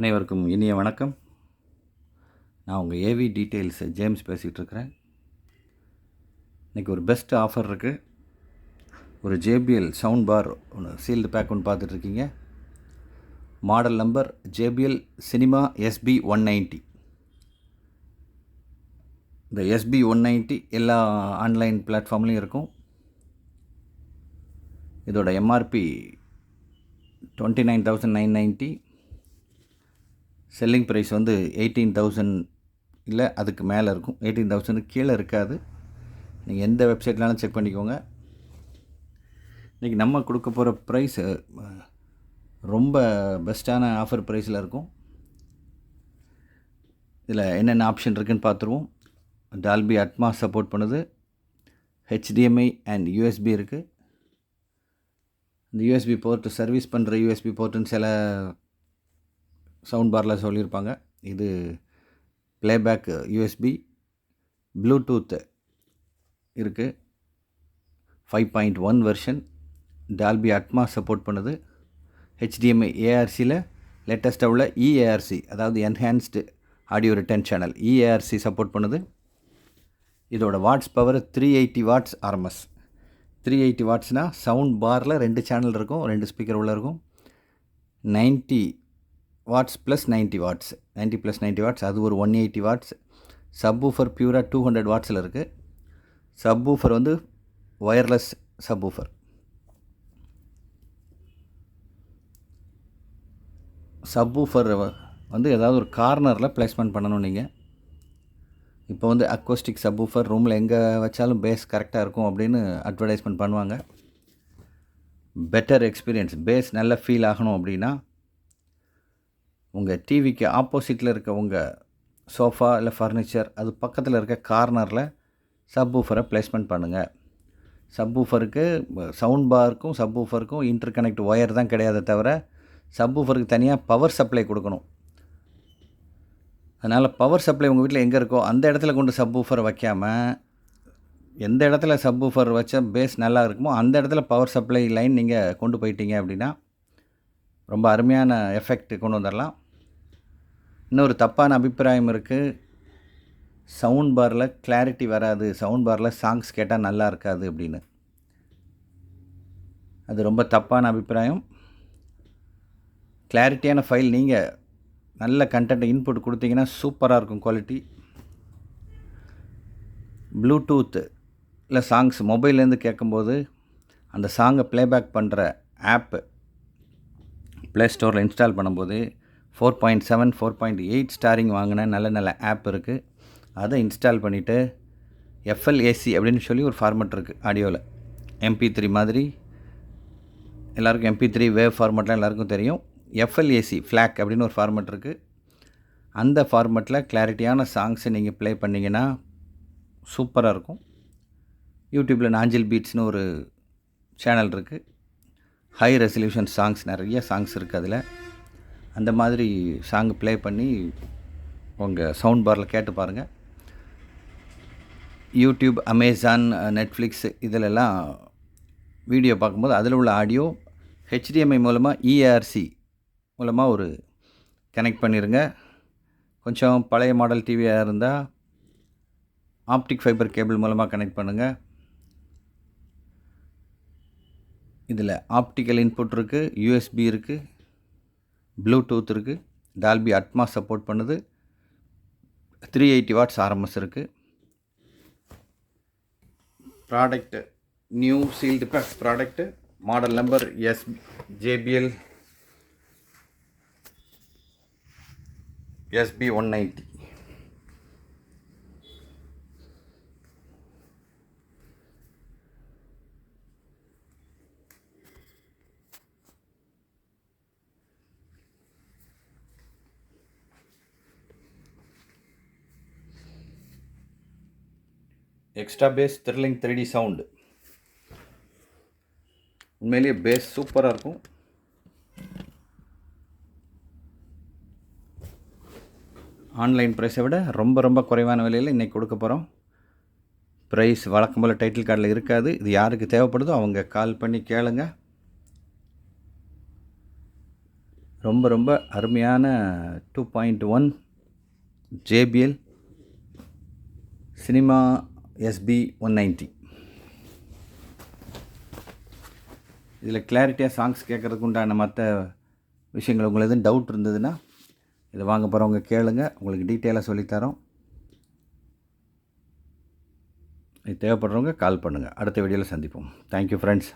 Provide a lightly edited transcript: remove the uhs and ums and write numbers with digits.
அனைவருக்கும் இனிய வணக்கம். நான் உங்கள் ஏவி டீட்டெயில்ஸ் ஜேம்ஸ் பேசிகிட்ருக்கிறேன். இன்றைக்கி ஒரு பெஸ்ட் ஆஃபர் இருக்குது. ஒரு JBL சவுண்ட் பார் ஒன்று சீல்டு பேக் ஒன்று பார்த்துட்ருக்கீங்க. Model number JBL cinema SB190. இந்த SB190 எல்லா ஆன்லைன் பிளாட்ஃபார்ம்லேயும் இருக்கும். இதோட MRP 29,990. செல்லிங் ப்ரைஸ் வந்து 18,000 இல்லை அதுக்கு மேலே இருக்கும். 18,000 கீழே இருக்காது. நீங்கள் எந்த வெப்சைட்னாலும் செக் பண்ணிக்கோங்க. இன்றைக்கி நம்ம கொடுக்க போகிற ப்ரைஸ் ரொம்ப பெஸ்ட்டான ஆஃபர் ப்ரைஸில் இருக்கும். இதில் என்னென்ன ஆப்ஷன் இருக்குதுன்னு பார்த்துருவோம். டால்பி அட்மாஸ் சப்போர்ட் பண்ணுது. HDMI அண்ட் USB இருக்குது. இந்த USB போர்ட்டு சர்வீஸ் பண்ணுற USB போர்ட்டுன்னு சில சவுண்ட் பாரில் சொல்லியிருப்பாங்க. இது ப்ளேபேக் USB. ப்ளூடூத் இருக்குது. 5.1 வெர்ஷன். டால்பி அட்மாஸ் சப்போர்ட் பண்ணுது. HDMI ARCயில் லேட்டஸ்ட்டாக உள்ள EARC, அதாவது enhanced audio return channel EARC support பண்ணுது. இதோட வாட்ஸ் பவர் 380 வாட்ஸ் RMS. 380 வாட்ஸ்னால் சவுண்ட் பாரில் 2 சேனல் இருக்கும், 2 ஸ்பீக்கர் உள்ளே இருக்கும். 90 watts plus 90 watts, 90 plus 90 watts, அது ஒரு 180 வாட்ஸ். சப்வூஃபர் பியூராக 200 வாட்ஸில் இருக்குது. சப்வூஃபர் வந்து ஒயர்லெஸ் சப்வூஃபர். சப்வூஃபர் வந்து ஏதாவது ஒரு கார்னரில் ப்ளேஸ்மெண்ட் பண்ணணும். நீங்கள் இப்போ வந்து அக்கோஸ்டிக் சப்வூஃபர் ரூமில் எங்கே வச்சாலும் பேஸ் கரெக்டாக இருக்கும் அப்படின்னு அட்வர்டைஸ்மெண்ட் பண்ணுவாங்க. பெட்டர் எக்ஸ்பீரியன்ஸ், பேஸ் நல்லா ஃபீல் ஆகணும் அப்படின்னா உங்கள் டிவிக்கு ஆப்போசிட்டில் இருக்க உங்கள் சோஃபா இல்லை ஃபர்னிச்சர் அது பக்கத்தில் இருக்க கார்னரில் சப்வூஃபரை ப்ளேஸ்மெண்ட் பண்ணுங்கள். சப்வூஃபருக்கு சவுண்ட் பாருக்கும் சப்வூஃபருக்கும் இன்டர் கனெக்ட் ஒயர் தான் கிடையாதே தவிர சப்வூஃபருக்கு தனியாக பவர் சப்ளை கொடுக்கணும். அதனால் பவர் சப்ளை உங்கள் வீட்டில் எங்கே இருக்கோ அந்த இடத்துல கொண்டு சப்வூஃபரை வைக்காமல் எந்த இடத்துல சப்வூஃபர் வச்சா பேஸ் நல்லா இருக்குமோ அந்த இடத்துல பவர் சப்ளை லைன் நீங்கள் கொண்டு போயிட்டீங்க அப்படின்னா ரொம்ப அருமையான எஃபெக்ட் கொண்டு வந்துடலாம். இன்னொரு தப்பான அபிப்பிராயம் இருக்குது. சவுண்ட் பாரில் கிளாரிட்டி வராது, சவுண்ட் பாரில் சாங்ஸ் கேட்டால் நல்லா இருக்காது அப்படின்னு. அது ரொம்ப தப்பான அபிப்பிராயம். கிளாரிட்டியான ஃபைல் நீங்கள் நல்ல கண்டென்ட் இன்புட் கொடுத்தீங்கன்னா சூப்பராக இருக்கும் குவாலிட்டி. ப்ளூடூத் இல்லை சாங்ஸ் மொபைல்லேருந்து கேட்கும்போது அந்த சாங்கை ப்ளேபேக் பண்ணுற ஆப்பு ப்ளே ஸ்டோரில் இன்ஸ்டால் பண்ணும்போது 4.7 4.8 ஸ்டாரிங் வாங்கின நல்ல ஆப் இருக்குது. அதை இன்ஸ்டால் பண்ணிவிட்டு FLAC அப்படின்னு சொல்லி ஒரு ஃபார்மெட் இருக்குது ஆடியோவில். MP3 மாதிரி எல்லாருக்கும் MP3 வேவ் ஃபார்மெட்லாம் எல்லாருக்கும் தெரியும். FLAC ஃப்ளாக் அப்படின்னு ஒரு ஃபார்மெட் இருக்குது. அந்த ஃபார்மெட்டில் கிளாரிட்டியான சாங்ஸை நீங்கள் ப்ளே பண்ணிங்கன்னா சூப்பராக இருக்கும். யூடியூப்பில் நாஞ்சில் பீட்ஸ்னு ஒரு சேனல் இருக்குது. ஹை ரெசல்யூஷன் சாங்ஸ், நிறைய சாங்ஸ் இருக்குது அதில். அந்த மாதிரி சாங் ப்ளே பண்ணி உங்கள் சவுண்ட் பாரில் கேட்டு பாருங்கள். யூடியூப், அமேசான், நெட்ஃப்ளிக்ஸ் இதிலெல்லாம் வீடியோ பார்க்கும்போது அதில் உள்ள ஆடியோ HDMI மூலமாக EARC மூலமாக ஒரு கனெக்ட் பண்ணிடுங்க. கொஞ்சம் பழைய மாடல் டிவியாக இருந்தால் ஆப்டிக் ஃபைபர் கேபிள் மூலமாக கனெக்ட் பண்ணுங்கள். இதில் ஆப்டிக்கல் இன்புட் இருக்குது, USB இருக்குது, ப்ளூடூத் இருக்குது, டால்பி அட்மாஸ் சப்போர்ட் பண்ணுது, 380 வாட்ஸ் RMS இருக்குது. Product new sealed pack product. Model number JBL SB190. Extra bass thrilling 3D sound. உண்மையிலேயே பேஸ் சூப்பராக இருக்கும். ஆன்லைன் ப்ரைஸை விட ரொம்ப குறைவான விலையில் இன்றைக்கி கொடுக்க போகிறோம். ப்ரைஸ் வழக்கம் போல் டைட்டில் கார்டில் இருக்காது. இது யாருக்கு தேவைப்படுதோ அவங்க கால் பண்ணி கேளுங்க. ரொம்ப ரொம்ப அருமையான 2.1 JBL சினிமா SB 190. இதில் கிளாரிட்டியாக சாங்ஸ் கேட்குறதுக்கு உண்டான மற்ற விஷயங்கள் உங்களுக்கு எதுவும் டவுட் இருந்ததுன்னா இதை வாங்க போகிறவங்க கேளுங்க, உங்களுக்கு டீட்டெயிலாக சொல்லித்தரோம். இது தேவைப்படுறவங்க கால் பண்ணுங்கள். அடுத்த வீடியோவில் சந்திப்போம். Thank you friends.